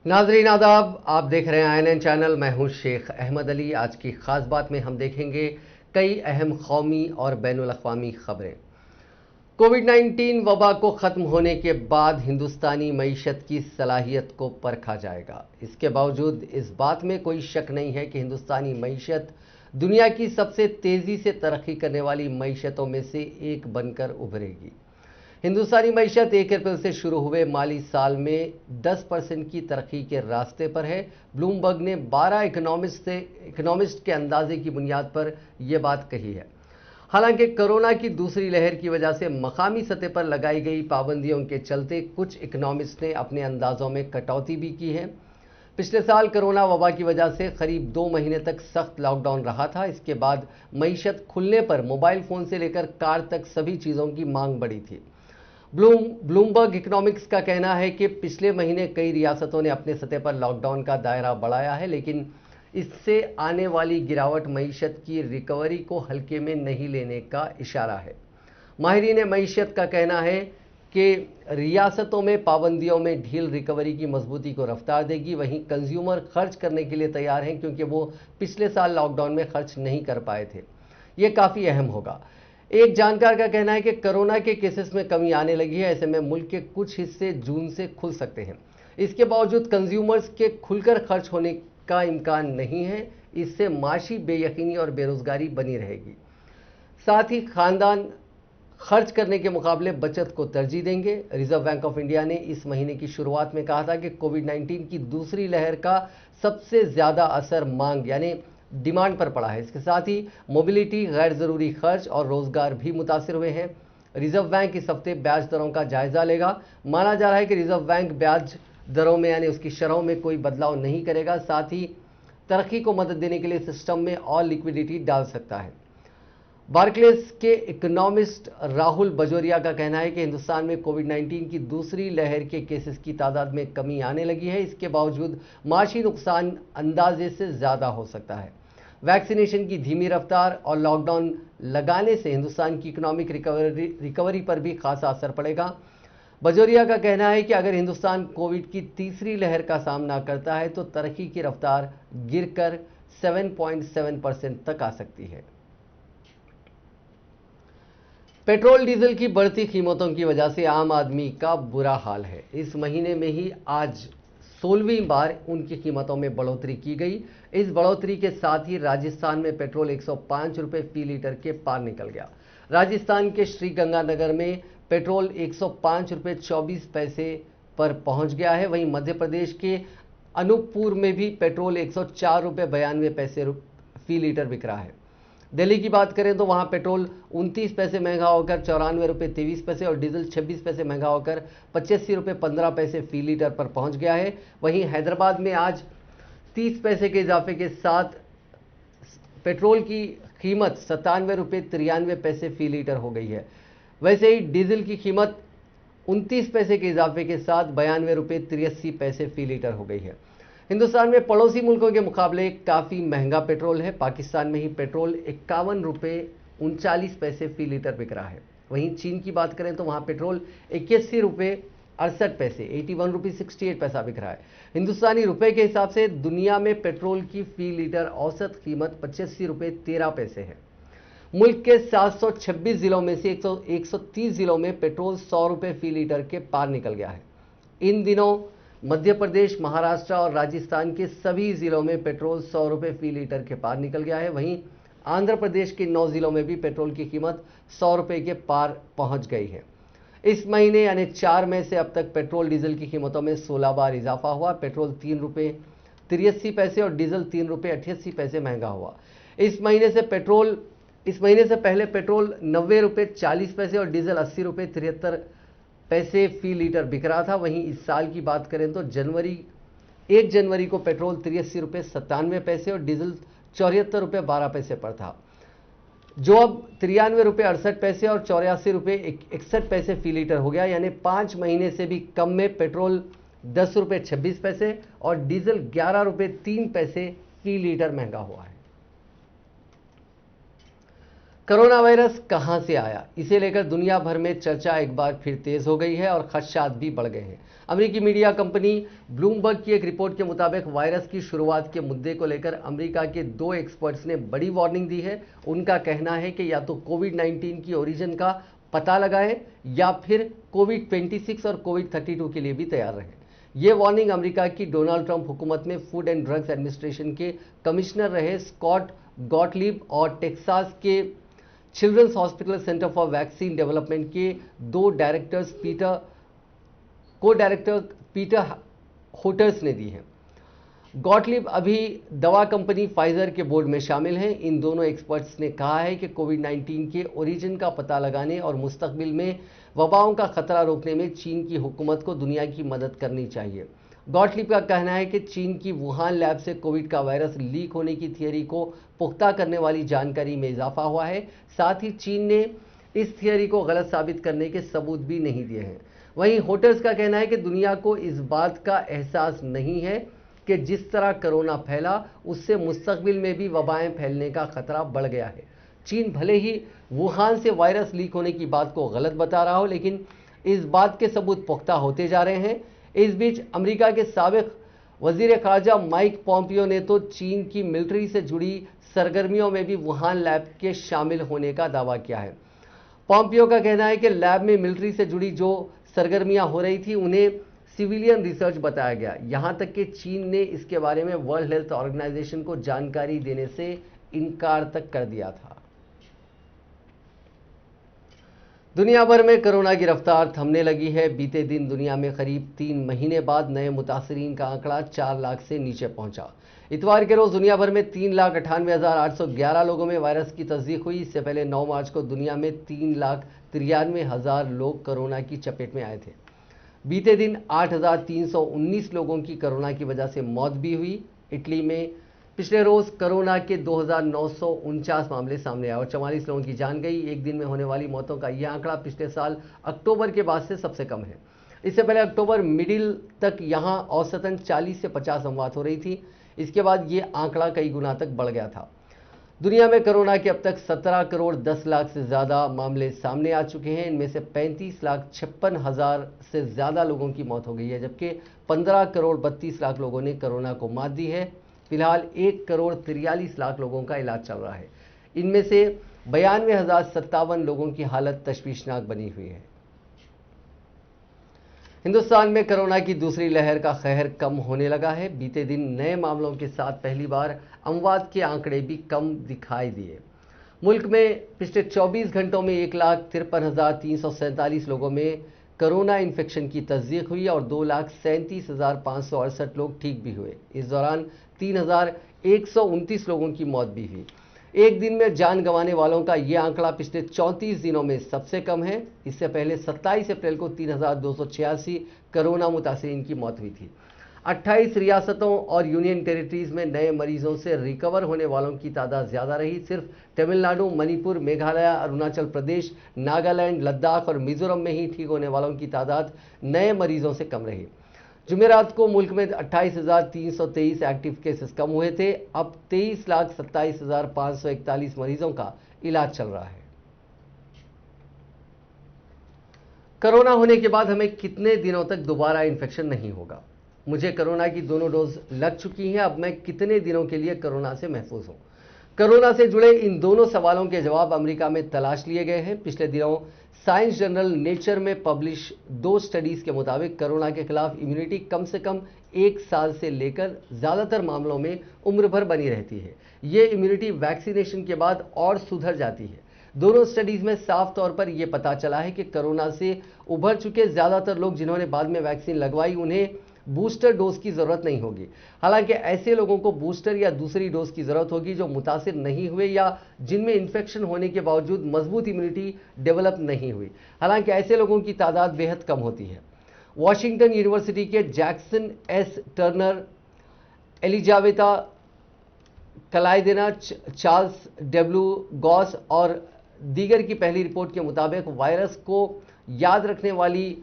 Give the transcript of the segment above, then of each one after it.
नाजरीन आदाब, आप देख रहे हैं INN चैनल। मैं हूं शेख अहमद अली। आज की खास बात में हम देखेंगे कई अहम कौमी और बैनुल अक़वामी खबरें। कोविड-19 वबा को ख़त्म होने के बाद हिंदुस्तानी मईशत की सलाहियत को परखा जाएगा। इसके बावजूद इस बात में कोई शक नहीं है कि हिंदुस्तानी मईशत दुनिया की सबसे तेज़ी से तरक्की करने वाली मईशतों में से एक बनकर उभरेगी। हिंदुस्तानी मईशत 1 अप्रैल से शुरू हुए माली साल में 10% की तरक्की के रास्ते पर है। ब्लूमबर्ग ने 12 इकोनॉमिस्ट के अंदाजे की बुनियाद पर यह बात कही है। हालांकि कोरोना की दूसरी लहर की वजह से मकामी सतह पर लगाई गई पाबंदियों के चलते कुछ इकोनॉमिस्ट ने अपने अंदाजों में कटौती भी की है। पिछले साल कोरोना वबा की वजह से करीब 2 महीने तक सख्त लॉकडाउन रहा था। इसके बाद मईशत खुलने पर मोबाइल फ़ोन से लेकर कार तक सभी चीज़ों की मांग बढ़ी थी। ब्लूमबर्ग इकोनॉमिक्स का कहना है कि पिछले महीने कई रियासतों ने अपने सतह पर लॉकडाउन का दायरा बढ़ाया है, लेकिन इससे आने वाली गिरावट मईशत की रिकवरी को हल्के में नहीं लेने का इशारा है। माहिरीन मईशत का कहना है कि रियासतों में पाबंदियों में ढील रिकवरी की मजबूती को रफ्तार देगी। वहीं कंज्यूमर खर्च करने के लिए तैयार हैं, क्योंकि वो पिछले साल लॉकडाउन में खर्च नहीं कर पाए थे। ये काफ़ी अहम होगा। एक जानकार का कहना है कि कोरोना के केसेस में कमी आने लगी है। ऐसे में मुल्क के कुछ हिस्से जून से खुल सकते हैं। इसके बावजूद कंज्यूमर्स के खुलकर खर्च होने का इम्कान नहीं है। इससे माशी बेयकीनी और बेरोजगारी बनी रहेगी। साथ ही खानदान खर्च करने के मुकाबले बचत को तरजीह देंगे। रिजर्व बैंक ऑफ इंडिया ने इस महीने की शुरुआत में कहा था कि कोविड-19 की दूसरी लहर का सबसे ज़्यादा असर मांग यानी डिमांड पर पड़ा है। इसके साथ ही मोबिलिटी, गैर ज़रूरी खर्च और रोज़गार भी मुतासिर हुए हैं। रिजर्व बैंक इस हफ्ते ब्याज दरों का जायज़ा लेगा। माना जा रहा है कि रिजर्व बैंक ब्याज दरों में यानी उसकी शरहों में कोई बदलाव नहीं करेगा। साथ ही तरक्की को मदद देने के लिए सिस्टम में और लिक्विडिटी डाल सकता है। बार्कलेस के इकोनॉमिस्ट राहुल बजोरिया का कहना है कि हिंदुस्तान में कोविड-19 की दूसरी लहर के केसेस की तादाद में कमी आने लगी है। इसके बावजूद माशी नुकसान अंदाजे से ज़्यादा हो सकता है। वैक्सीनेशन की धीमी रफ्तार और लॉकडाउन लगाने से हिंदुस्तान की इकोनॉमिक रिकवरी पर भी खासा असर पड़ेगा। बजोरिया का कहना है कि अगर हिंदुस्तान कोविड की तीसरी लहर का सामना करता है तो तरक्की की रफ्तार गिरकर 7.7% तक आ सकती है। पेट्रोल डीजल की बढ़ती कीमतों की वजह से आम आदमी का बुरा हाल है। इस महीने में ही आज 16वीं बार उनकी कीमतों में बढ़ोतरी की गई। इस बढ़ोतरी के साथ ही राजस्थान में पेट्रोल 105 रुपये फी लीटर के पार निकल गया। राजस्थान के श्रीगंगानगर में पेट्रोल 105 रुपये 24 पैसे पर पहुंच गया है। वहीं मध्य प्रदेश के अनूपपुर में भी पेट्रोल 104 रुपये 92 पैसे फी लीटर बिक रहा है। दिल्ली की बात करें तो वहां पेट्रोल 29 पैसे महंगा होकर 94 रुपये 23 पैसे और डीजल 26 पैसे महंगा होकर 85 रुपये 15 पैसे फी लीटर पर पहुंच गया है। वहीं हैदराबाद में आज 30 पैसे के इजाफे के साथ पेट्रोल की कीमत 97 रुपये 93 पैसे फी लीटर हो गई है। वैसे ही डीजल की कीमत 29 पैसे के इजाफे के साथ 92 रुपये 83 पैसे फी लीटर हो गई है। हिंदुस्तान में पड़ोसी मुल्कों के मुकाबले काफ़ी महंगा पेट्रोल है। पाकिस्तान में ही पेट्रोल 51 रुपये 39 पैसे फी लीटर बिक रहा है। वहीं चीन की बात करें तो वहाँ पेट्रोल 81 रुपये 68 पैसे 81 रुपये 68 पैसा बिक रहा है। हिंदुस्तानी रुपए के हिसाब से दुनिया में पेट्रोल की फी लीटर औसत कीमत 85 रुपये 13 पैसे है। मुल्क के 726 जिलों में से 130 जिलों में पेट्रोल 100 रुपये फी लीटर के पार निकल गया है। इन दिनों मध्य प्रदेश, महाराष्ट्र और राजस्थान के सभी जिलों में पेट्रोल 100 रुपये फी लीटर के पार निकल गया है। वहीं आंध्र प्रदेश के 9 जिलों में भी पेट्रोल की कीमत 100 रुपये के पार पहुंच गई है। इस महीने यानी 4 मई से अब तक पेट्रोल डीजल की कीमतों में 16 बार इजाफा हुआ। पेट्रोल 3 रुपये 83 पैसे और डीजल 3 रुपये 88 पैसे महंगा हुआ। इस महीने से पहले पेट्रोल 90 रुपये 40 पैसे और डीजल 80 रुपये 73 पैसे फी लीटर बिक रहा था। वहीं इस साल की बात करें तो 1 जनवरी को पेट्रोल 83 रुपये 97 पैसे और डीजल 74 रुपये 12 पैसे पर था, जो अब 93 रुपये 68 पैसे और 84 रुपये 61 पैसे फी लीटर हो गया। यानी 5 महीने से भी कम में पेट्रोल 10 रुपये 26 पैसे और डीजल 11 रुपये 3 पैसे फी लीटर महंगा हुआ है। कोरोना वायरस कहां से आया, इसे लेकर दुनिया भर में चर्चा एक बार फिर तेज हो गई है और खदशात भी बढ़ गए हैं। अमेरिकी मीडिया कंपनी ब्लूमबर्ग की एक रिपोर्ट के मुताबिक वायरस की शुरुआत के मुद्दे को लेकर अमेरिका के 2 एक्सपर्ट्स ने बड़ी वार्निंग दी है। उनका कहना है कि या तो कोविड-19 की ओरिजिन का पता लगाएं या फिर कोविड-26 और कोविड-32 के लिए भी तैयार रहें। ये वार्निंग अमेरिका की डोनाल्ड ट्रंप हुकूमत में फूड एंड ड्रग्स एडमिनिस्ट्रेशन के कमिश्नर रहे स्कॉट गॉटलीब और टेक्सास के children's hospital centre for vaccine development के को डायरेक्टर पीटर होटर्स ने दी है। गॉटलीब अभी दवा कंपनी फाइजर के बोर्ड में शामिल हैं। इन दोनों एक्सपर्ट्स ने कहा है कि कोविड-19 के ओरिजिन का पता लगाने और मुस्तकबिल में वबाओं का खतरा रोकने में चीन की हुकूमत को दुनिया की मदद करनी चाहिए। गॉटलीब का कहना है कि चीन की वुहान लैब से कोविड का वायरस लीक होने की थियरी को पुख्ता करने वाली जानकारी में इजाफा हुआ है। साथ ही चीन ने इस थियरी को गलत साबित करने के सबूत भी नहीं दिए हैं। वहीं होटर्स का कहना है कि दुनिया को इस बात का एहसास नहीं है कि जिस तरह कोरोना फैला उससे मुस्तकबिल में भी वबाएं फैलने का खतरा बढ़ गया है। चीन भले ही वुहान से वायरस लीक होने की बात को गलत बता रहा हो, लेकिन इस बात के सबूत पुख्ता होते जा रहे हैं। इस बीच अमेरिका के साबिक वजीर ख़ारजा माइक पॉम्पियो ने तो चीन की मिलिट्री से जुड़ी सरगर्मियों में भी वुहान लैब के शामिल होने का दावा किया है। पॉम्पियो का कहना है कि लैब में मिलिट्री से जुड़ी जो सरगर्मियां हो रही थी उन्हें सिविलियन रिसर्च बताया गया। यहां तक कि चीन ने इसके बारे में वर्ल्ड हेल्थ ऑर्गेनाइजेशन को जानकारी देने से इनकार तक कर दिया था। दुनिया भर में कोरोना की रफ्तार थमने लगी है। बीते दिन दुनिया में करीब 3 महीने बाद नए मुतासरीन का आंकड़ा 4 लाख से नीचे पहुंचा। इतवार के रोज दुनिया भर में 3,98,811 लोगों में वायरस की तस्दीक हुई। इससे पहले 9 मार्च को दुनिया में 3,93,000 लोग कोरोना की चपेट में आए थे। बीते दिन 8,319 लोगों की कोरोना की वजह से मौत भी हुई। इटली में पिछले रोज कोरोना के 2,949 मामले सामने आए और 44 लोगों की जान गई। एक दिन में होने वाली मौतों का यह आंकड़ा पिछले साल अक्टूबर के बाद से सबसे कम है। इससे पहले अक्टूबर मिडिल तक यहां औसतन 40 से 50 अमवात हो रही थी। इसके बाद ये आंकड़ा कई गुना तक बढ़ गया था। दुनिया में कोरोना के अब तक 17 करोड़ 10 लाख से ज़्यादा मामले सामने आ चुके हैं। इनमें से 35,56,000 से ज़्यादा लोगों की मौत हो गई है, जबकि 15 करोड़ 32 लाख लोगों ने कोरोना को मात दी है। फिलहाल 1 करोड़ 43 लाख लोगों का इलाज चल रहा है। इनमें से 92,057 लोगों की हालत तशवीशनाक बनी हुई है। हिंदुस्तान में कोरोना की दूसरी लहर का कहर कम होने लगा है। बीते दिन नए मामलों के साथ पहली बार अमवात के आंकड़े भी कम दिखाई दिए। मुल्क में पिछले 24 घंटों में 1,53,347 लोगों में कोरोना इन्फेक्शन की तस्दीक हुई और 2,37,568 लोग ठीक भी हुए। इस दौरान 3,129 लोगों की मौत भी हुई। एक दिन में जान गंवाने वालों का यह आंकड़ा पिछले 34 दिनों में सबसे कम है। इससे पहले 27 अप्रैल को 3,286 कोरोना मुतासिरीन की मौत हुई थी। 28 रियासतों और यूनियन टेरिटरीज में नए मरीजों से रिकवर होने वालों की तादाद ज़्यादा रही। सिर्फ तमिलनाडु, मणिपुर, मेघालय, अरुणाचल प्रदेश, नागालैंड, लद्दाख और मिजोरम में ही ठीक होने वालों की तादाद नए मरीजों से कम रही। जुमेरात को मुल्क में 28,323 एक्टिव केसेस कम हुए थे। अब 23,27,541 मरीजों का इलाज चल रहा है। कोरोना होने के बाद हमें कितने दिनों तक दोबारा इन्फेक्शन नहीं होगा? मुझे कोरोना की दोनों डोज लग चुकी हैं, अब मैं कितने दिनों के लिए कोरोना से महफूज हूं? कोरोना से जुड़े इन दोनों सवालों के जवाब अमेरिका में तलाश लिए गए हैं। पिछले दिनों साइंस जर्नल नेचर में पब्लिश 2 स्टडीज के मुताबिक कोरोना के खिलाफ इम्यूनिटी कम से कम 1 साल से लेकर ज़्यादातर मामलों में उम्र भर बनी रहती है। ये इम्यूनिटी वैक्सीनेशन के बाद और सुधर जाती है। दोनों स्टडीज में साफ तौर पर यह पता चला है कि कोरोना से उभर चुके ज़्यादातर लोग जिन्होंने बाद में वैक्सीन लगवाई उन्हें बूस्टर डोज की जरूरत नहीं होगी। हालांकि ऐसे लोगों को बूस्टर या दूसरी डोज की जरूरत होगी जो मुतासिर नहीं हुए या जिनमें इन्फेक्शन होने के बावजूद मजबूत इम्यूनिटी डेवलप नहीं हुई। हालांकि ऐसे लोगों की तादाद बेहद कम होती है। वॉशिंगटन यूनिवर्सिटी के जैक्सन एस टर्नर, एलिजाबेथा कलाइदेना, चार्ल्स डब्ल्यू गॉस और दीगर की पहली रिपोर्ट के मुताबिक वायरस को याद रखने वाली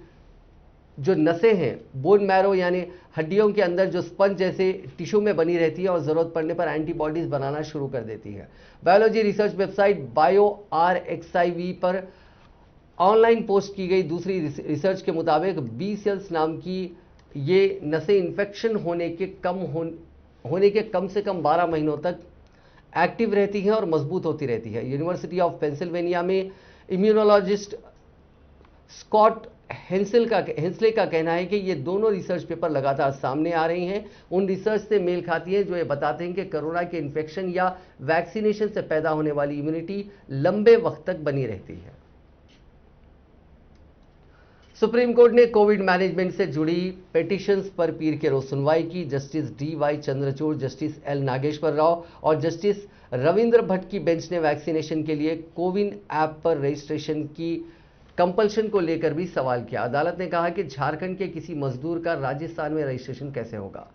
जो नसें हैं, बोन मैरो यानी हड्डियों के अंदर जो स्पंज जैसे टिश्यू में बनी रहती है और ज़रूरत पड़ने पर एंटीबॉडीज़ बनाना शुरू कर देती है। बायोलॉजी रिसर्च वेबसाइट BioRxiv पर ऑनलाइन पोस्ट की गई दूसरी रिसर्च के मुताबिक बी सेल्स नाम की ये नसें इन्फेक्शन होने के कम से कम 12 महीनों तक एक्टिव रहती हैं और मजबूत होती रहती है। यूनिवर्सिटी ऑफ पेंसिल्वेनिया में इम्यूनोलॉजिस्ट स्कॉट हेंसले का कहना है कि ये दोनों रिसर्च पेपर लगातार सामने आ रही हैं, उन रिसर्च से मेल खाती हैं जो ये बताते हैं कि कोरोना के इन्फेक्शन या वैक्सीनेशन से पैदा होने वाली इम्यूनिटी लंबे वक्त तक बनी रहती है। सुप्रीम कोर्ट ने कोविड मैनेजमेंट से जुड़ी पिटीशंस पर पीर के रोज सुनवाई की। Justice DY Chandrachud, justice L Nageswara Rao और जस्टिस रविंद्र भट्ट की बेंच ने वैक्सीनेशन के लिए कोविन ऐप पर रजिस्ट्रेशन की कंपल्शन को लेकर भी सवाल किया। अदालत ने कहा कि झारखंड के किसी मजदूर का राजस्थान में रजिस्ट्रेशन कैसे होगा।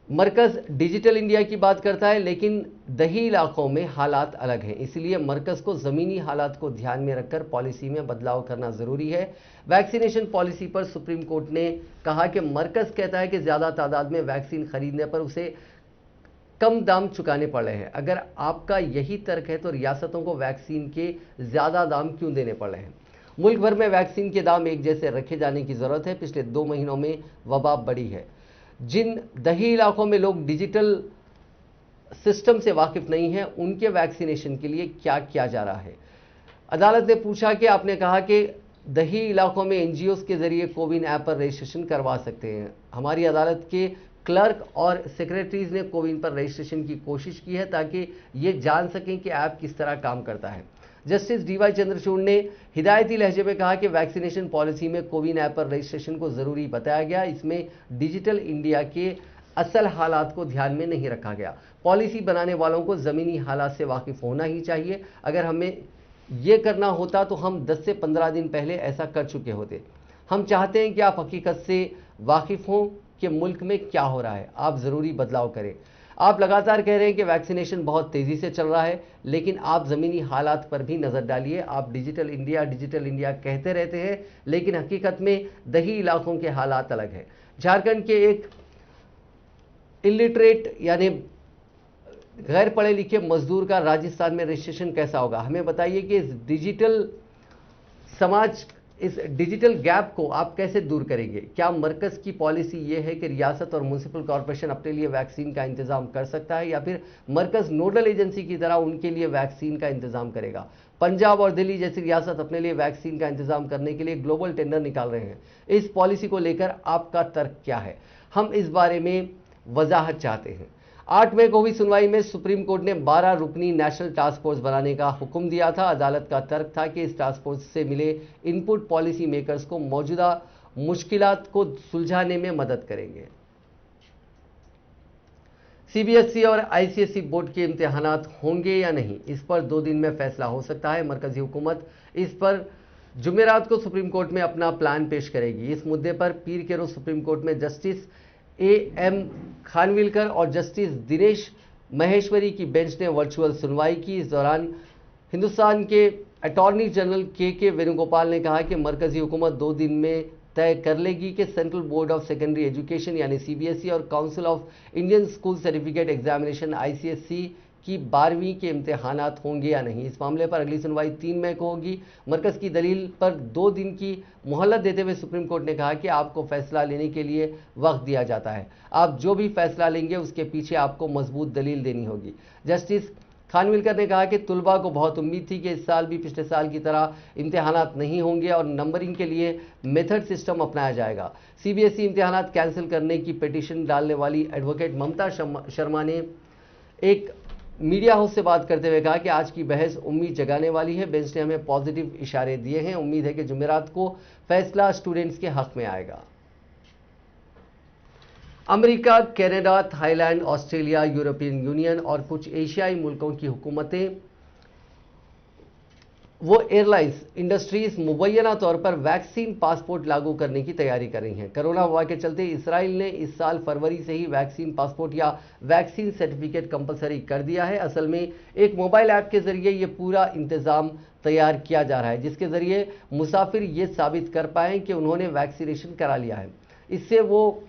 मरकज डिजिटल इंडिया की बात करता है, लेकिन दही इलाकों में हालात अलग हैं, इसलिए मरकज को जमीनी हालात को ध्यान में रखकर पॉलिसी में बदलाव करना जरूरी है। वैक्सीनेशन पॉलिसी पर सुप्रीम कोर्ट ने कहा कि मरकज कहता है कि ज्यादा तादाद में वैक्सीन खरीदने पर उसे कम दाम चुकाने पड़ रहे हैं। अगर आपका यही तर्क है तो रियासतों को वैक्सीन के ज्यादा दाम क्यों देने पड़ रहे हैं। मुल्क भर में वैक्सीन के दाम एक जैसे रखे जाने की जरूरत है। पिछले 2 महीनों में वबा बढ़ी है। जिन दही इलाकों में लोग डिजिटल सिस्टम से वाकिफ नहीं हैं, उनके वैक्सीनेशन के लिए क्या किया जा रहा है। अदालत ने पूछा कि आपने कहा कि दही इलाकों में NGOs के जरिए कोविन ऐप पर रजिस्ट्रेशन करवा सकते हैं। हमारी अदालत के क्लर्क और सेक्रेटरीज ने कोविन पर रजिस्ट्रेशन की कोशिश की है ताकि ये जान सकें कि ऐप किस तरह काम करता है। जस्टिस DY चंद्रचूड़ ने हिदायती लहजे में कहा कि वैक्सीनेशन पॉलिसी में कोविन ऐप पर रजिस्ट्रेशन को जरूरी बताया गया। इसमें डिजिटल इंडिया के असल हालात को ध्यान में नहीं रखा गया। पॉलिसी बनाने वालों को जमीनी हालात से वाकिफ होना ही चाहिए। अगर हमें यह करना होता तो हम 10 से 15 दिन पहले ऐसा कर चुके होते। हम चाहते हैं कि आप हकीकत से वाकिफ हों कि मुल्क में क्या हो रहा है, आप जरूरी बदलाव करें। आप लगातार कह रहे हैं कि वैक्सीनेशन बहुत तेजी से चल रहा है, लेकिन आप जमीनी हालात पर भी नजर डालिए। आप डिजिटल इंडिया कहते रहते हैं, लेकिन हकीकत में दही इलाकों के हालात अलग हैं। झारखंड के एक इलिटरेट यानी गैर पढ़े लिखे मजदूर का राजस्थान में रजिस्ट्रेशन कैसा होगा। हमें बताइए कि इस डिजिटल गैप को आप कैसे दूर करेंगे। क्या मरकज की पॉलिसी ये है कि रियासत और म्युनिसिपल कॉरपोरेशन अपने लिए वैक्सीन का इंतजाम कर सकता है, या फिर मरकज नोडल एजेंसी की तरह उनके लिए वैक्सीन का इंतजाम करेगा। पंजाब और दिल्ली जैसी रियासत अपने लिए वैक्सीन का इंतजाम करने के लिए ग्लोबल टेंडर निकाल रहे हैं। इस पॉलिसी को लेकर आपका तर्क क्या है, हम इस बारे में वजाहत चाहते हैं। 8 मई को हुई सुनवाई में सुप्रीम कोर्ट ने 12 रुकनी नेशनल टास्क फोर्स बनाने का हुक्म दिया था। अदालत का तर्क था कि इस टास्क फोर्स से मिले इनपुट पॉलिसी मेकर्स को मौजूदा मुश्किलात को सुलझाने में मदद करेंगे। CBSE और ICSE बोर्ड के इम्तिहानात होंगे या नहीं, इस पर 2 दिन में फैसला हो सकता है। मरकजी हुकूमत इस पर जुमेरात को सुप्रीम कोर्ट में अपना प्लान पेश करेगी। इस मुद्दे पर पीर के रोज सुप्रीम कोर्ट में जस्टिस AM खानविलकर और जस्टिस दिनेश महेश्वरी की बेंच ने वर्चुअल सुनवाई की। इस दौरान हिंदुस्तान के अटॉर्नी जनरल के वेणुगोपाल ने कहा कि मरकजी हुकूमत 2 दिन में तय कर लेगी कि central board of secondary education यानी CBSE और council of Indian school certificate examination ICSE की 12वीं के इम्तिहानात होंगे या नहीं। इस मामले पर अगली सुनवाई 3 मई को होगी। मरकज की दलील पर 2 दिन की मोहलत देते हुए सुप्रीम कोर्ट ने कहा कि आपको फैसला लेने के लिए वक्त दिया जाता है। आप जो भी फैसला लेंगे उसके पीछे आपको मजबूत दलील देनी होगी। जस्टिस खानविलकर ने कहा कि तुलबा को बहुत उम्मीद थी कि इस साल भी पिछले साल की तरह इम्तिहानात नहीं होंगे और नंबरिंग के लिए मेथड सिस्टम अपनाया जाएगा। CBSE इम्तिहानात कैंसिल करने की पिटीशन डालने वाली एडवोकेट ममता शर्मा ने एक मीडिया हाउस से बात करते हुए कहा कि आज की बहस उम्मीद जगाने वाली है। बेंच ने हमें पॉजिटिव इशारे दिए हैं। उम्मीद है कि जुमेरात को फैसला स्टूडेंट्स के हक में आएगा। America, Canada, Thailand, Australia, European union और कुछ एशियाई मुल्कों की हुकूमतें वो एयरलाइंस इंडस्ट्रीज मुबैना तौर पर वैक्सीन पासपोर्ट लागू करने की तैयारी कर रही हैं। कोरोना वबा के चलते इसराइल ने इस साल फरवरी से ही वैक्सीन पासपोर्ट या वैक्सीन सर्टिफिकेट कंपलसरी कर दिया है। असल में एक मोबाइल ऐप के जरिए ये पूरा इंतजाम तैयार किया जा रहा है, जिसके ज़रिए मुसाफिर ये साबित कर पाएँ कि उन्होंने वैक्सीनेशन करा लिया है। इससे वो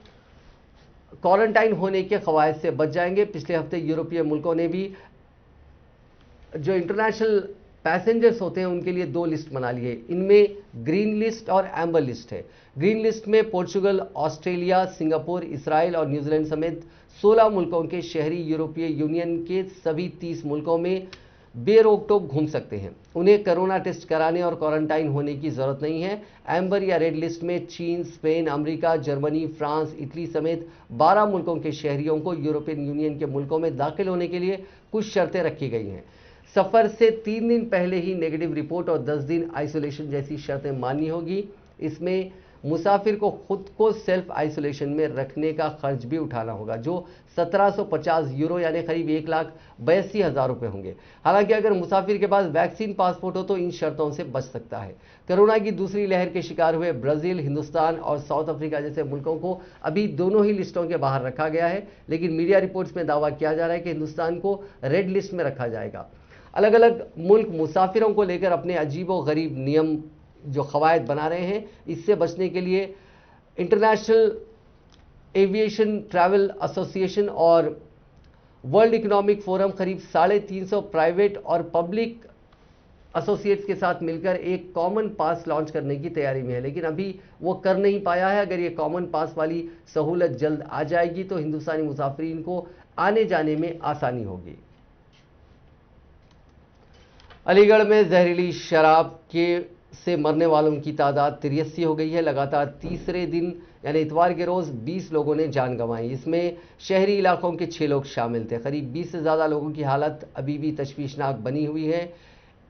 क्वारंटाइन होने के ख़वाइद से बच जाएंगे। पिछले हफ्ते यूरोपीय मुल्कों ने भी जो इंटरनेशनल पैसेंजर्स होते हैं उनके लिए 2 लिस्ट बना ली है। इनमें ग्रीन लिस्ट और एम्बर लिस्ट है। ग्रीन लिस्ट में पोर्चुगल, ऑस्ट्रेलिया, सिंगापुर, इसराइल और न्यूजीलैंड समेत 16 मुल्कों के शहरी यूरोपीय यूनियन के सभी 30 मुल्कों में बेरोक-टोक घूम सकते हैं। उन्हें कोरोना टेस्ट कराने और क्वारंटाइन होने की जरूरत नहीं है। एम्बर या रेड लिस्ट में चीन, Spain, America, Germany, France, Italy समेत 12 मुल्कों के शहरियों को यूरोपियन यूनियन के मुल्कों में दाखिल होने के लिए कुछ शर्तें रखी गई हैं। सफर से 3 दिन पहले ही नेगेटिव रिपोर्ट और 10 दिन आइसोलेशन जैसी शर्तें माननी होगी। इसमें मुसाफिर को खुद को सेल्फ आइसोलेशन में रखने का खर्च भी उठाना होगा, जो 1750 यूरो यानी करीब 1,82,000 रुपये होंगे। हालांकि अगर मुसाफिर के पास वैक्सीन पासपोर्ट हो तो इन शर्तों से बच सकता है। कोरोना की दूसरी लहर के शिकार हुए ब्राजील, हिंदुस्तान और साउथ अफ्रीका जैसे मुल्कों को अभी दोनों ही लिस्टों के बाहर रखा गया है, लेकिन मीडिया रिपोर्ट्स में दावा किया जा रहा है कि हिंदुस्तान को रेड लिस्ट में रखा जाएगा। अलग अलग मुल्क मुसाफिरों को लेकर अपने अजीबो गरीब नियम जो क़वायद बना रहे हैं। इससे बचने के लिए इंटरनेशनल एविएशन ट्रैवल एसोसिएशन और वर्ल्ड इकोनॉमिक फोरम करीब 350 प्राइवेट और पब्लिक एसोसिएट्स के साथ मिलकर एक कॉमन पास लॉन्च करने की तैयारी में है, लेकिन अभी वो कर नहीं पाया है। अगर ये कॉमन पास वाली सहूलत जल्द आ जाएगी तो हिंदुस्तानी मुसाफिरीन को आने जाने में आसानी होगी। अलीगढ़ में जहरीली शराब से मरने वालों की तादाद 83 हो गई है। लगातार तीसरे दिन यानी इतवार के रोज़ 20 लोगों ने जान गंवाई। इसमें शहरी इलाकों के 6 लोग शामिल थे। करीब 20 से ज़्यादा लोगों की हालत अभी भी तशवीशनाक बनी हुई है।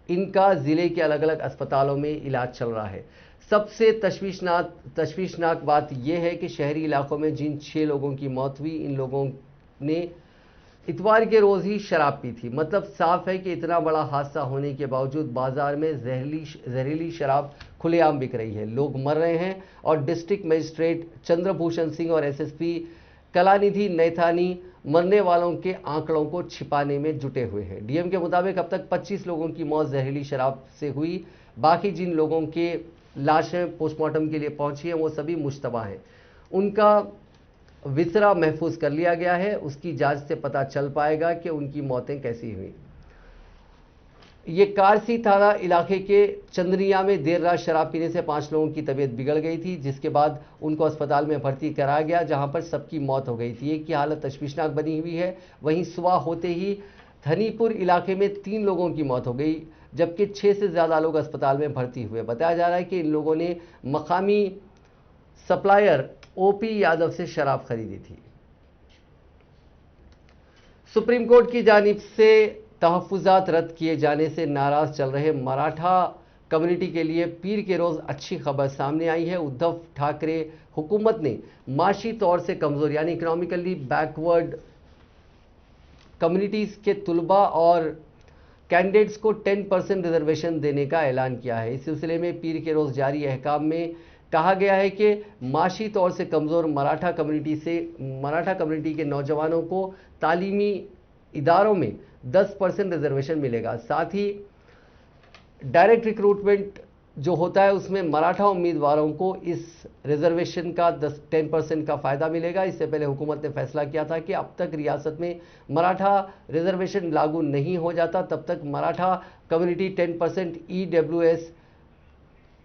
इनका ज़िले के अलग अलग अस्पतालों में इलाज चल रहा है। सबसे तशवीशनाक बात यह है कि शहरी इलाकों में जिन 6 लोगों की मौत हुई, इन लोगों ने इतवार के रोज़ ही शराब पी थी। मतलब साफ है कि इतना बड़ा हादसा होने के बावजूद बाजार में जहरीली शराब खुलेआम बिक रही है, लोग मर रहे हैं और डिस्ट्रिक्ट मजिस्ट्रेट चंद्रभूषण सिंह और एसएसपी कलानिधि नैथानी मरने वालों के आंकड़ों को छिपाने में जुटे हुए हैं। डीएम के मुताबिक अब तक 25 लोगों की मौत जहरीली शराब से हुई। बाकी जिन लोगों के लाशें पोस्टमार्टम के लिए पहुंची हैं वो सभी मुश्तबा हैं। उनका विसरा महफूज कर लिया गया है। उसकी जांच से पता चल पाएगा कि उनकी मौतें कैसी हुई। ये कारसी थाना इलाके के चंद्रिया में देर रात शराब पीने से 5 लोगों की तबीयत बिगड़ गई थी, जिसके बाद उनको अस्पताल में भर्ती कराया गया, जहां पर सबकी मौत हो गई थी। एक की हालत तशवीशनाक बनी हुई है। वहीं सुबह होते ही धनीपुर इलाके में 3 लोगों की मौत हो गई, जबकि 6 से ज़्यादा लोग अस्पताल में भर्ती हुए। बताया जा रहा है कि इन लोगों ने मकामी सप्लायर ओपी यादव से शराब खरीदी थी। सुप्रीम कोर्ट की जानिब से तहफ़्फ़ुज़ात रद्द किए जाने से नाराज चल रहे मराठा कम्युनिटी के लिए पीर के रोज़ अच्छी खबर सामने आई है। उद्धव ठाकरे हुकूमत ने माशी तौर से कमज़ोर यानी इकोनॉमिकली बैकवर्ड कम्युनिटीज़ के तुलबा और कैंडिडेट्स को 10% रिजर्वेशन देने का ऐलान किया है। इस सिलसिले में पीर के रोज़ जारी अहकाम में कहा गया है कि माशी तौर से कमज़ोर मराठा कम्युनिटी के नौजवानों को तालीमी इदारों में 10% रिजर्वेशन मिलेगा। साथ ही डायरेक्ट रिक्रूटमेंट जो होता है उसमें मराठा उम्मीदवारों को इस रिजर्वेशन का 10% का फ़ायदा मिलेगा। इससे पहले हुकूमत ने फैसला किया था कि अब तक रियासत में मराठा रिजर्वेशन लागू नहीं हो जाता तब तक मराठा कम्युनिटी 10% EWS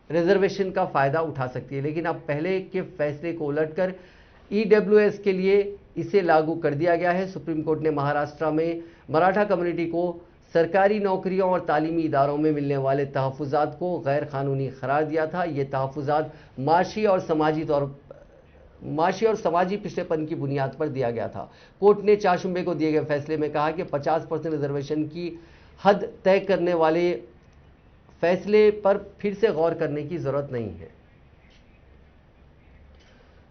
रिजर्वेशन का फ़ायदा उठा सकती है, लेकिन अब पहले के फैसले को उलटकर EWS के लिए इसे लागू कर दिया गया है। सुप्रीम कोर्ट ने महाराष्ट्र में मराठा कम्युनिटी को सरकारी नौकरियों और तालीमी इदारों में मिलने वाले तहफ़्फ़ुज़ात को गैर कानूनी करार दिया था। ये तहफ़्फ़ुज़ात माशी और समाजी पिछड़ेपन की बुनियाद पर दिया गया था। कोर्ट ने चारशंबे को दिए गए फैसले में कहा कि 50% रिजर्वेशन की हद तय करने वाले फैसले पर फिर से गौर करने की ज़रूरत नहीं है।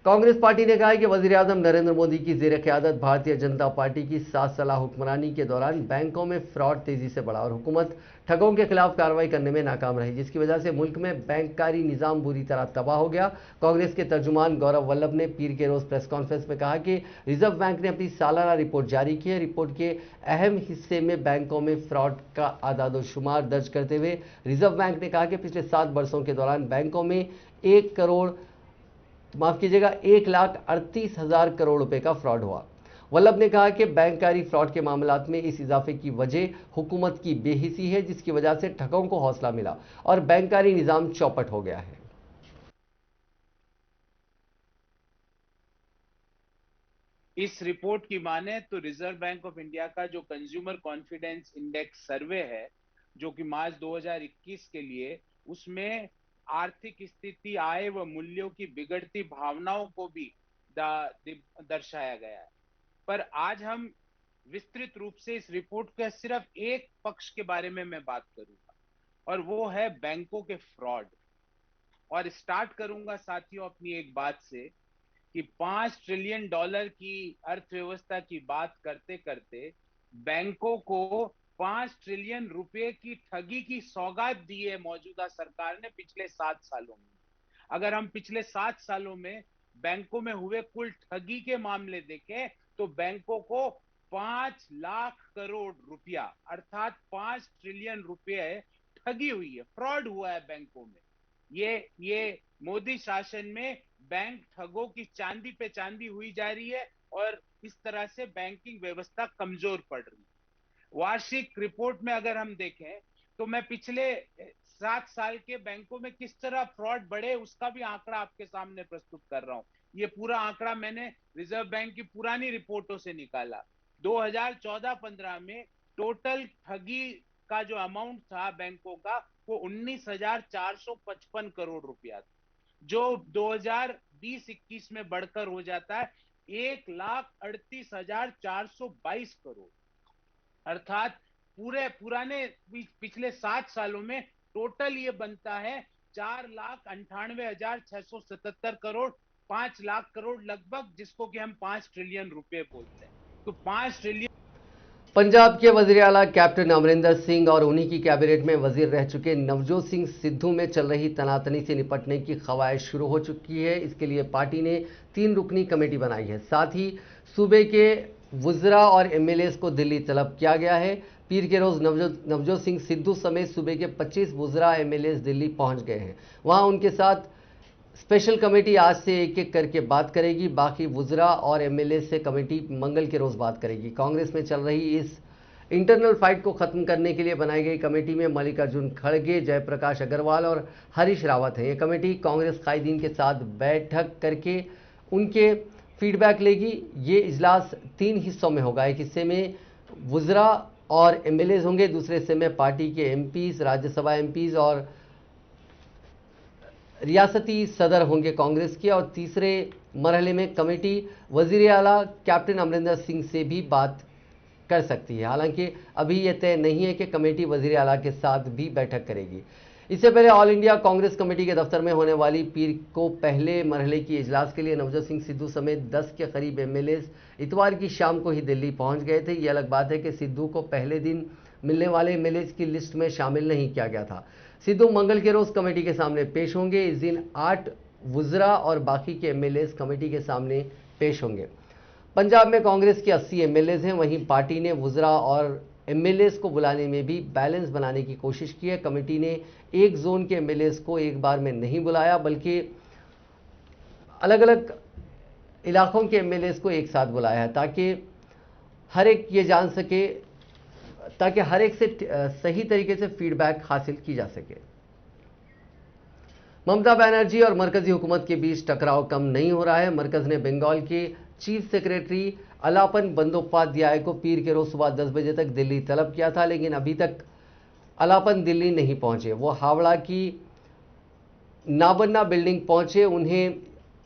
कांग्रेस पार्टी ने कहा है कि वज़ीर-ए-आज़म नरेंद्र मोदी की ज़ेर-क़यादत भारतीय जनता पार्टी की 7 साला हुक्मरानी के दौरान बैंकों में फ्रॉड तेजी से बढ़ा और हुकूमत ठगों के खिलाफ कार्रवाई करने में नाकाम रही, जिसकी वजह से मुल्क में बैंककारी निज़ाम बुरी तरह तबाह हो गया। कांग्रेस के तर्जुमान गौरव वल्लभ ने पीर के रोज़ प्रेस कॉन्फ्रेंस में कहा कि रिजर्व बैंक ने अपनी सालाना रिपोर्ट जारी की है। रिपोर्ट के अहम हिस्से में बैंकों में फ्रॉड का आदाद-ओ-शुमार दर्ज करते हुए रिजर्व बैंक ने कहा कि पिछले 7 वर्षों के दौरान बैंकों में 1,38,000 करोड़ रुपए का फ्रॉड हुआ। वल्लभ ने कहा कि बैंककारी फ्रॉड के मामलात में इस इजाफे की वजह हुकूमत की बेहिसी है, जिसकी वजह से ठगों को हौसला मिला और बैंककारी निजाम चौपट हो गया है। इस रिपोर्ट की माने तो रिजर्व बैंक ऑफ इंडिया का जो कंज्यूमर कॉन्फिडेंस इंडेक्स सर्वे है, जो कि मार्च 2021 के लिए, उसमें आर्थिक स्थिति, आय व मूल्यों की बिगड़ती भावनाओं को भी दर्शाया गया है। पर आज हम विस्तृत रूप से इस रिपोर्ट के सिर्फ एक पक्ष के बारे में मैं बात करूंगा, और वो है बैंकों के फ्रॉड। और स्टार्ट करूंगा साथियों अपनी एक बात से कि $5 ट्रिलियन की अर्थव्यवस्था की बात करते करते बैंकों को 5 ट्रिलियन रुपए की ठगी की सौगात दी है मौजूदा सरकार ने पिछले 7 सालों में। अगर हम पिछले 7 सालों में बैंकों में हुए कुल ठगी के मामले देखें तो बैंकों को 5 लाख करोड़ रुपया अर्थात 5 ट्रिलियन रुपए ठगी हुई है, फ्रॉड हुआ है बैंकों में। ये मोदी शासन में बैंक ठगों की चांदी पे चांदी हुई जा रही है और इस तरह से बैंकिंग व्यवस्था कमजोर पड़ रही है। वार्षिक रिपोर्ट में अगर हम देखें तो मैं पिछले 7 साल के बैंकों में किस तरह फ्रॉड बढ़े उसका भी आंकड़ा आपके सामने प्रस्तुत कर रहा हूं। ये पूरा आंकड़ा मैंने रिजर्व बैंक की पुरानी रिपोर्टों से निकाला। 2014-15 में टोटल ठगी का जो अमाउंट था बैंकों का वो 19,455 करोड़ रुपया था, जो 2020-21 में बढ़कर हो जाता है 1,38,422 करोड़। अर्थात पुराने पिछले 7 सालों में टोटल ये बनता है 4,98,677 करोड़, 5 लाख करोड़ लगभग, जिसको कि हम 5 ट्रिलियन रुपए बोलते हैं। तो 5 ट्रिलियन। पंजाब के वज़ीर आला कैप्टन अमरिंदर सिंह और उन्हीं की कैबिनेट में वजीर रह चुके नवजोत सिंह सिद्धू में चल रही तनातनी से निपटने की खवाइश शुरू हो चुकी है। इसके लिए पार्टी ने 3 रुकनी कमेटी बनाई है। साथ ही सूबे के वुज़रा और एमएलएस को दिल्ली तलब किया गया है। पीर के रोज़ नवजोत सिंह सिद्धू समेत सूबे के 25 वुज़रा एमएलएस दिल्ली पहुंच गए हैं। वहां उनके साथ स्पेशल कमेटी आज से एक एक करके बात करेगी। बाकी वुज़रा और एमएलए से कमेटी मंगल के रोज़ बात करेगी। कांग्रेस में चल रही इस इंटरनल फाइट को खत्म करने के लिए बनाई गई कमेटी में मल्लिकार्जुन खड़गे, जयप्रकाश अग्रवाल और हरीश रावत हैं। ये कमेटी कांग्रेस कायदीन के साथ बैठक करके उनके फीडबैक लेगी। ये इजलास 3 हिस्सों में होगा। एक हिस्से में वुज़रा और एमएलएज होंगे, दूसरे हिस्से में पार्टी के एमपीज़, राज्यसभा एमपीज़ और रियासती सदर होंगे कांग्रेस के, और तीसरे मरहले में कमेटी वज़ीर आला कैप्टन अमरिंदर सिंह से भी बात कर सकती है। हालांकि अभी यह तय नहीं है कि कमेटी वज़ीर आला के साथ भी बैठक करेगी। इससे पहले ऑल इंडिया कांग्रेस कमेटी के दफ्तर में होने वाली पीर को पहले मरहले की इजलास के लिए नवजोत सिंह सिद्धू समेत 10 के करीब एमएलएस इतवार की शाम को ही दिल्ली पहुंच गए थे। ये अलग बात है कि सिद्धू को पहले दिन मिलने वाले एमएलएस की लिस्ट में शामिल नहीं किया गया था। सिद्धू मंगल के रोज कमेटी के सामने पेश होंगे। इस दिन 8 वुज़रा और बाकी के एमएलएस कमेटी के सामने पेश होंगे। पंजाब में कांग्रेस के 80 एमएलएस हैं। वहीं पार्टी ने वुज़रा और एमएलएस को बुलाने में भी बैलेंस बनाने की कोशिश की है। कमेटी ने एक जोन के एमएलएस को एक बार में नहीं बुलाया, बल्कि अलग अलग इलाकों के एमएलएस को एक साथ बुलाया है ताकि हर एक ये जान सके, ताकि हर एक से सही तरीके से फीडबैक हासिल की जा सके। ममता बनर्जी और मरकजी हुकूमत के बीच टकराव कम नहीं हो रहा है। मरकज ने बंगाल के चीफ सेक्रेटरी अलापन बंदोपाध्याय को पीर के रोज सुबह 10 बजे तक दिल्ली तलब किया था, लेकिन अभी तक अलापन दिल्ली नहीं पहुंचे। वो हावड़ा की नाबन्ना बिल्डिंग पहुंचे।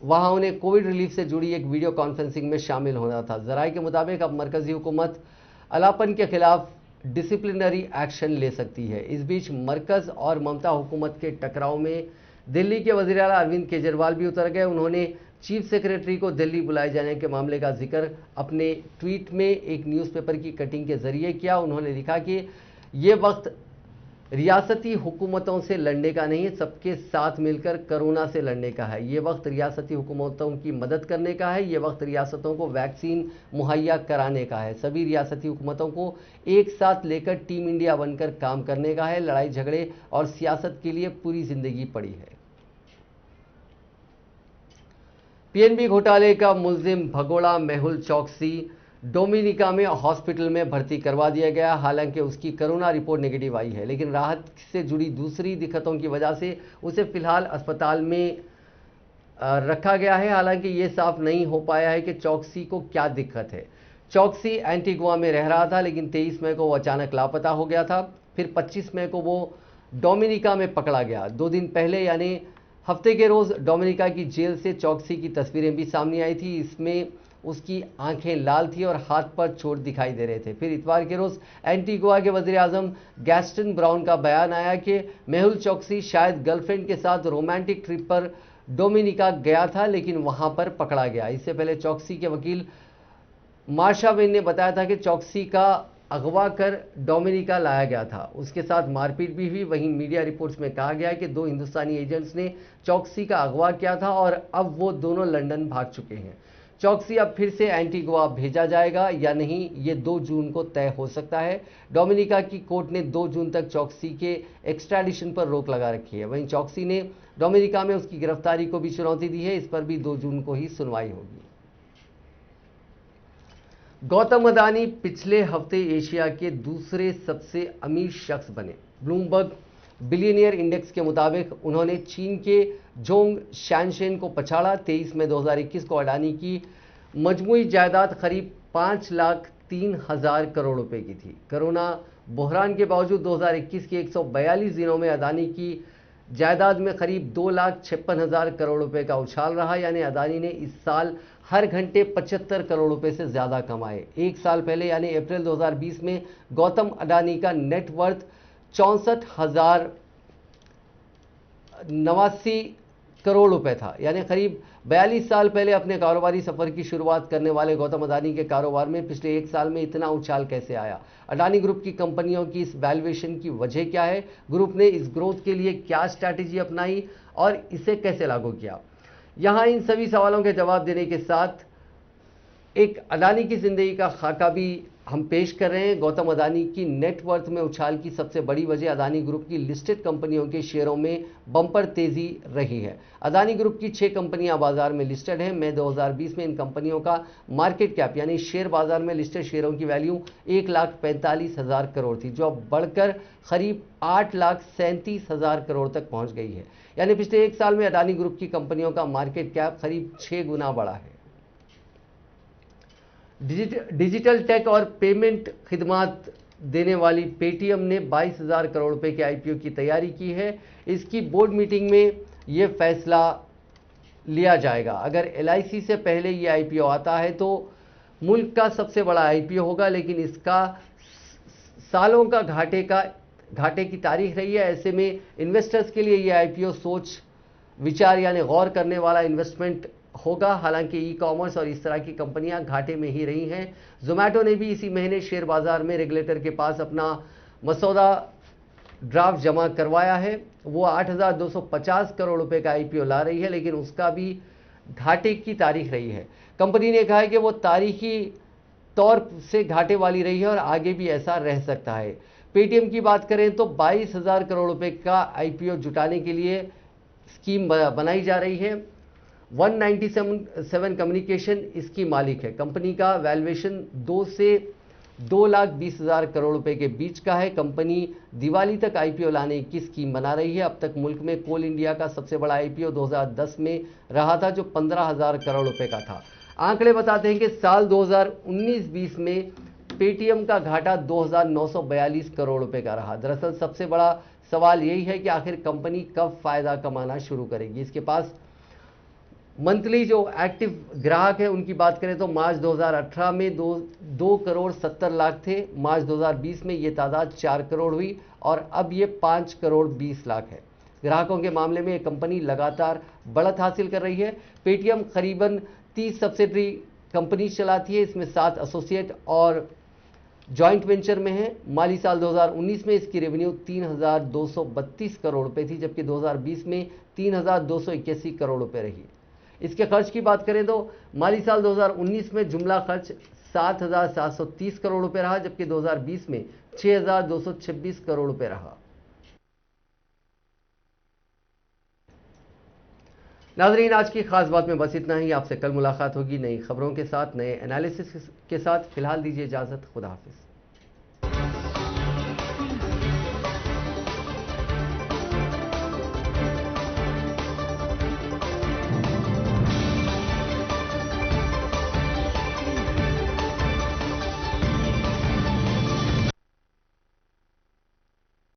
वहां उन्हें कोविड रिलीफ से जुड़ी एक वीडियो कॉन्फ्रेंसिंग में शामिल होना था। जराये के मुताबिक अब मरकजी हुकूमत अलापन के खिलाफ डिसिप्लिनरी एक्शन ले सकती है। इस बीच मरकज और ममता हुकूमत के टकराव में दिल्ली के वज़ीर आला अरविंद केजरीवाल भी उतर गए। उन्होंने चीफ सेक्रेटरी को दिल्ली बुलाए जाने के मामले का जिक्र अपने ट्वीट में एक न्यूज़पेपर की कटिंग के जरिए किया। उन्होंने लिखा कि ये वक्त रियासती हुकूमतों से लड़ने का नहीं है, सबके साथ मिलकर कोरोना से लड़ने का है। ये वक्त रियासती हुकूमतों की मदद करने का है। ये वक्त रियासतों को वैक्सीन मुहैया कराने का है। सभी रियासती हुकूमतों को एक साथ लेकर टीम इंडिया बनकर काम करने का है। लड़ाई झगड़े और सियासत के लिए पूरी जिंदगी पड़ी है। पीएनबी घोटाले का मुल्जिम भगोड़ा मेहुल चौकसी डोमिनिका में हॉस्पिटल में भर्ती करवा दिया गया। हालांकि उसकी कोरोना रिपोर्ट नेगेटिव आई है, लेकिन राहत से जुड़ी दूसरी दिक्कतों की वजह से उसे फिलहाल अस्पताल में रखा गया है। हालांकि ये साफ नहीं हो पाया है कि चौकसी को क्या दिक्कत है। चौकसी एंटीगुआ में रह रहा था, लेकिन 23 मई को वो अचानक लापता हो गया था। फिर 25 मई को वो डोमिनिका में पकड़ा गया। 2 दिन पहले यानी हफ्ते के रोज डोमिनिका की जेल से चौकसी की तस्वीरें भी सामने आई थी। इसमें उसकी आंखें लाल थी और हाथ पर चोट दिखाई दे रहे थे। फिर इतवार के रोज एंटीगुआ के वजीर आजम गैस्टन ब्राउन का बयान आया कि मेहुल चौकसी शायद गर्लफ्रेंड के साथ रोमांटिक ट्रिप पर डोमिनिका गया था, लेकिन वहां पर पकड़ा गया। इससे पहले चौकसी के वकील मार्शा वेन ने बताया था कि चौकसी का अगवा कर डोमिनिका लाया गया था। उसके साथ मारपीट भी हुई। वहीं मीडिया रिपोर्ट्स में कहा गया है कि 2 हिंदुस्तानी एजेंट्स ने चौकसी का अगवा किया था और अब वो दोनों लंदन भाग चुके हैं। चौकसी अब फिर से एंटीगुआ भेजा जाएगा या नहीं, ये 2 जून को तय हो सकता है। डोमिनिका की कोर्ट ने 2 जून तक चौकसी के एक्स्ट्राडिशन पर रोक लगा रखी है। वहीं चौकसी ने डोमिनिका में उसकी गिरफ्तारी को भी चुनौती दी है। इस पर भी 2 जून को ही सुनवाई होगी। गौतम अदानी पिछले हफ्ते एशिया के दूसरे सबसे अमीर शख्स बने। ब्लूमबर्ग बिलियनियर इंडेक्स के मुताबिक उन्होंने चीन के जोंग शैनशेन को पछाड़ा। 23 मई 2021 को अडानी की मजमूई जायदाद करीब 5,03,000 करोड़ रुपए की थी। कोरोना बहरान के बावजूद 2021 के 142 दिनों में अदानी की जायदाद में करीब 2,56,000 करोड़ रुपए का उछाल रहा। यानी अदानी ने इस साल हर घंटे 75 करोड़ रुपए से ज्यादा कमाए। एक साल पहले यानी अप्रैल 2020 में गौतम अडानी का नेटवर्थ 64,089 करोड़ रुपए था। यानी करीब 42 साल पहले अपने कारोबारी सफर की शुरुआत करने वाले गौतम अडानी के कारोबार में पिछले 1 साल में इतना उछाल कैसे आया? अडानी ग्रुप की कंपनियों की इस वैल्यूएशन की वजह क्या है? ग्रुप ने इस ग्रोथ के लिए क्या स्ट्रैटेजी अपनाई और इसे कैसे लागू किया? यहां इन सभी सवालों के जवाब देने के साथ एक अडानी की जिंदगी का खाका भी हम पेश कर रहे हैं। गौतम अडानी की नेटवर्थ में उछाल की सबसे बड़ी वजह अडानी ग्रुप की लिस्टेड कंपनियों के शेयरों में बम्पर तेजी रही है। अडानी ग्रुप की 6 कंपनियां बाजार में लिस्टेड हैं। मई 2020 में इन कंपनियों का मार्केट कैप यानी शेयर बाजार में लिस्टेड शेयरों की वैल्यू 1,45,000 करोड़ थी, जो अब बढ़कर करीब 8,37,000 करोड़ तक पहुंच गई है। यानी पिछले 1 साल में अडानी ग्रुप की कंपनियों का मार्केट कैप करीब 6 गुना बढ़ा है। डिजिटल टेक और पेमेंट खिदमात देने वाली पेटीएम ने 22,000 करोड़ रुपए के आईपीओ की तैयारी की है। इसकी बोर्ड मीटिंग में यह फैसला लिया जाएगा। अगर एलआईसी से पहले ये आईपीओ आता है तो मुल्क का सबसे बड़ा आईपीओ होगा, लेकिन इसका सालों का घाटे की तारीख रही है। ऐसे में इन्वेस्टर्स के लिए यह आईपीओ सोच विचार यानी गौर करने वाला इन्वेस्टमेंट होगा। हालांकि ई कॉमर्स और इस तरह की कंपनियां घाटे में ही रही हैं। जोमैटो ने भी इसी महीने शेयर बाजार में रेगुलेटर के पास अपना मसौदा ड्राफ्ट जमा करवाया है। वो 8,250 करोड़ रुपए का आईपीओ ला रही है, लेकिन उसका भी घाटे की तारीख रही है। कंपनी ने कहा है कि वो तारीखी तौर से घाटे वाली रही है और आगे भी ऐसा रह सकता है। पेटीएम की बात करें तो 22,000 करोड़ रुपए का आईपीओ जुटाने के लिए स्कीम बनाई जा रही है। 197 कम्युनिकेशन इसकी मालिक है। कंपनी का वैल्यूएशन 2 से 2,20,000 करोड़ रुपए के बीच का है। कंपनी दिवाली तक आईपीओ लाने की स्कीम बना रही है। अब तक मुल्क में कोल इंडिया का सबसे बड़ा आईपीओ 2010 में रहा था, जो 15,000 करोड़ रुपए का था। आंकड़े बताते हैं कि साल 2019-20 में पेटीएम का घाटा 2,942 करोड़ रुपए का रहा। दरअसल सबसे बड़ा सवाल यही है कि आखिर कंपनी कब फायदा कमाना शुरू करेगी। इसके पास मंथली जो एक्टिव ग्राहक है उनकी बात करें तो मार्च 2018 में 2 करोड़ 70 लाख थे। मार्च 2020 में ये तादाद 4 करोड़ हुई और अब ये 5 करोड़ 20 लाख है। ग्राहकों के मामले में ये कंपनी लगातार बढ़त हासिल कर रही है। पेटीएम करीबन 30 सब्सिडरी कंपनी चलाती है, इसमें 7 एसोसिएट और जॉइंट वेंचर में है। माली साल 2019 में इसकी रेवेन्यू 3,232 करोड़ रुपए थी, जबकि 2020 में 3,281 करोड़ रुपए रही। इसके खर्च की बात करें तो माली साल 2019 में जुमला खर्च 7,730 करोड़ रुपए रहा, जबकि 2020 में 6,226 करोड़ रुपए रहा। नाजरीन, आज की खास बात में बस इतना ही। आपसे कल मुलाकात होगी नई खबरों के साथ, नए एनालिसिस के साथ। फिलहाल दीजिए इजाजत। खुदा हाफिज।